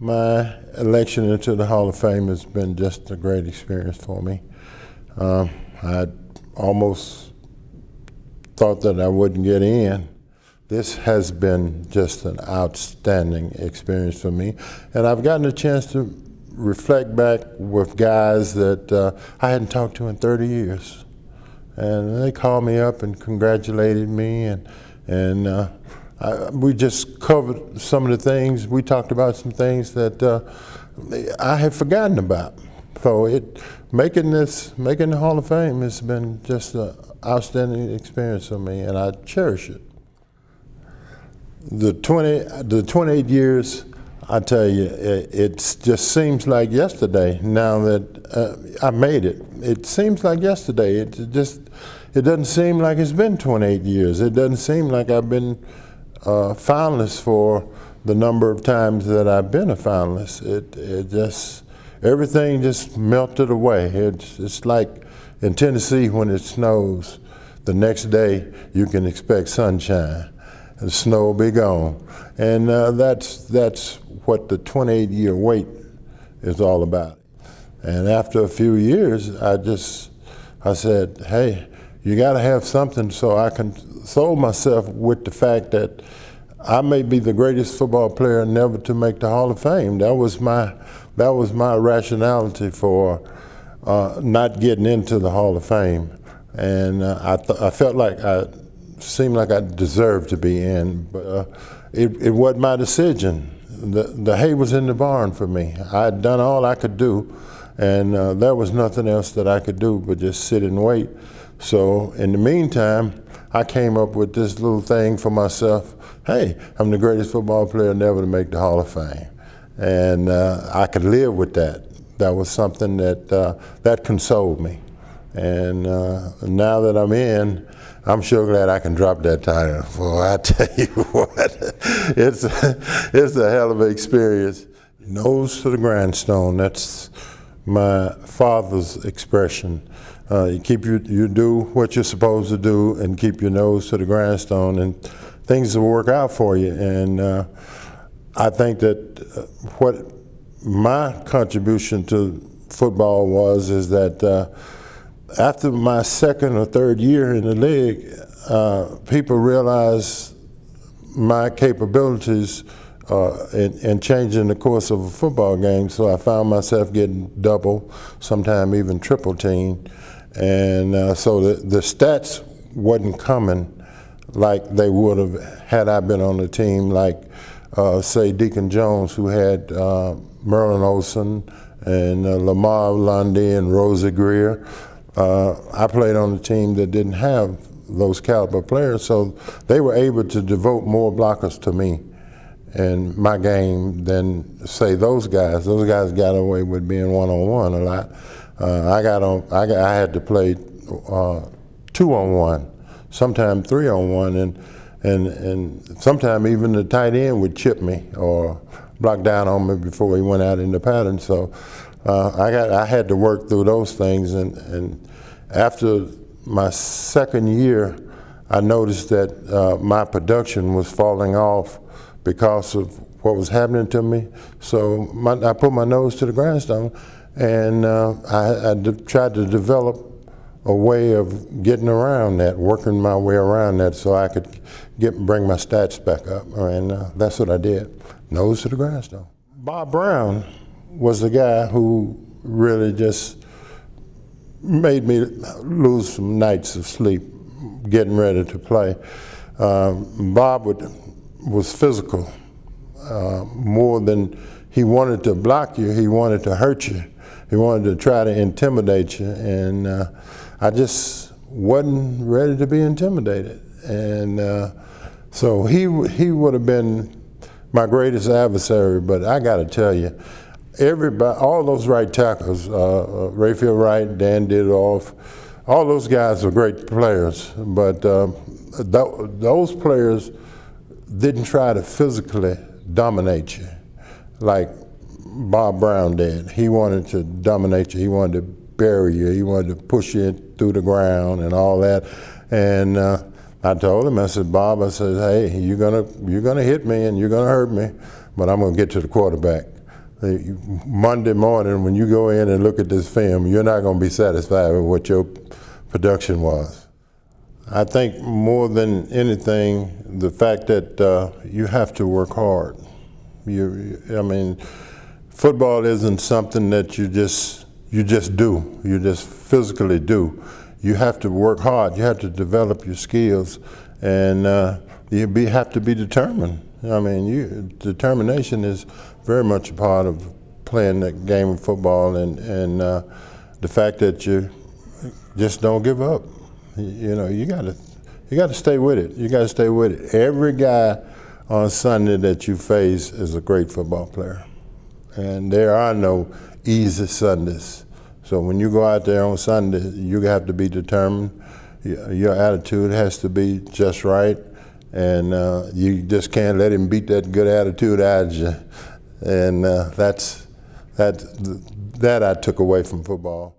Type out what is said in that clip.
My election into the Hall of Fame has been just a great experience for me. I almost thought that I wouldn't get in. This has been just an outstanding experience for me. And I've gotten a chance to reflect back with guys that I hadn't talked to in 30 years. And they called me up and congratulated me, and we just covered some of the things. We talked about some things that I had forgotten about. So making the Hall of Fame has been just an outstanding experience for me, and I cherish it. The 28 years, I tell you, it just seems like yesterday now that I made it. It seems like yesterday. It doesn't seem like it's been 28 years. It doesn't seem like I've been finalist for the number of times that I've been a finalist. Everything just melted away. It's like in Tennessee when it snows, the next day you can expect sunshine. The snow will be gone. And that's what the 28-year wait is all about. And after a few years, I said, hey, you gotta have something so I can console myself with the fact that I may be the greatest football player never to make the Hall of Fame. That was my rationality for not getting into the Hall of Fame. And I felt like seemed like I deserved to be in, but it wasn't my decision. The hay was in the barn for me. I had done all I could do, and there was nothing else that I could do but just sit and wait. So in the meantime, I came up with this little thing for myself. Hey, I'm the greatest football player never to make the Hall of Fame. And I could live with that. That was something that consoled me. And now that I'm in, I'm sure glad I can drop that title. Boy, I tell you what, it's a hell of an experience. Nose to the grindstone, that's my father's expression. You do what you're supposed to do and keep your nose to the grindstone, and things will work out for you. And I think that what my contribution to football is that after my second or third year in the league, people realized my capabilities in changing the course of a football game. So I found myself getting double, sometimes even triple teamed. And so the stats wasn't coming like they would have had I been on the team, like say Deacon Jones, who had Merlin Olsen and Lamar Lundy and Rosie Greer. I played on a team that didn't have those caliber players, so they were able to devote more blockers to me in my game than say those guys. Those guys got away with being one-on-one a lot. I had to play 2-on-1, sometimes 3-on-1, and sometimes even the tight end would chip me or block down on me before he went out in the pattern. So I had to work through those things, and after my second year, I noticed that my production was falling off because of what was happening to me. So I put my nose to the grindstone, and I tried to develop a way of getting around that, working my way around that so I could bring my stats back up, and that's what I did, nose to the grindstone. Bob Brown was the guy who really just made me lose some nights of sleep getting ready to play. Bob was physical. More than he wanted to block you, he wanted to hurt you. He wanted to try to intimidate you, and I just wasn't ready to be intimidated. And so he would have been my greatest adversary, but I got to tell you, all those right tackles, Rayfield Wright, Dan Didoff, all those guys were great players, but those players didn't try to physically dominate you like Bob Brown did. He wanted to dominate you. He wanted to bury you. He wanted to push you through the ground and all that. And I told him, I said, Bob, hey, you're gonna hit me and you're gonna hurt me, but I'm gonna get to the quarterback. Monday morning when you go in and look at this film, you're not going to be satisfied with what your production was. I think more than anything, the fact that you have to work hard. I mean, football isn't something that you just do. You just physically do. You have to work hard. You have to develop your skills, and you have to be determined. I mean, determination is very much a part of playing that game of football, and the fact that you just don't give up. You know, you got to stay with it. You got to stay with it. Every guy on Sunday that you face is a great football player, and there are no easy Sundays. So when you go out there on Sunday, you have to be determined. Your attitude has to be just right, and you just can't let him beat that good attitude out of you. And that I took away from football.